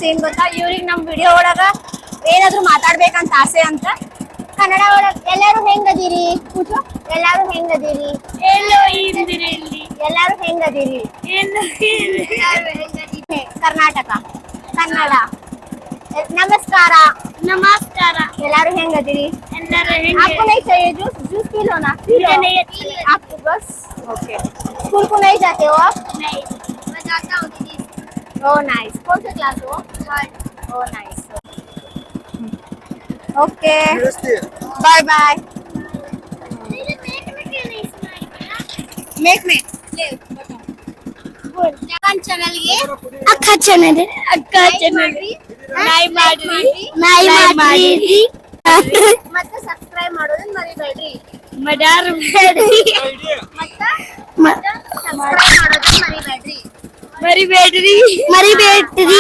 ಏನ್ ಗೊತ್ತಾ, ಇವ್ರಿಗೆ ನಮ್ ವಿಡಿಯೋ ಒಳಗ ಏನಾದ್ರು ಮಾತಾಡ್ಬೇಕಂತ ಆಸೆ ಅಂತ. ಕನ್ನಡ ಒಳಗ ಎಲ್ಲಾರು ಹೆಂಗದಿರಿ ಕೂತು, ಎಲ್ಲಾರು ಹೆಂಗದಿರಿ, ಎಲ್ಲಾರು ಹೆಂಗದಿರಿ, ಕರ್ನಾಟಕ ಕನ್ನಡ. नमस्कार नमस्कार। ಎಲ್ಲಾರು ಹೆಂಗದಿರಿ? आपको नहीं चाहिए जूस? जूस पी लो ना। आपको बस ओके। स्कूल को नहीं जाते हो आप? नहीं, मैं जाता हूँ दीदी। Oh nice. कौन सा क्लास हो? Oh nice. Okay bye bye. मेक में ले जवान चैनल ಗೆ अक्का चैनल नाई माड्री ಮತ್ತೆ ಸಬ್ಸ್ಕ್ರೈಬ್ ಮಾಡೋದನ್ನ ಮರಿಬೇಡ್ರಿ. ಮತ್ತೆ ಸಬ್ಸ್ಕ್ರೈಬ್ ಮಾಡೋದನ್ನ ಮರಿಬೇಡ್ರಿ. मरी बैटरी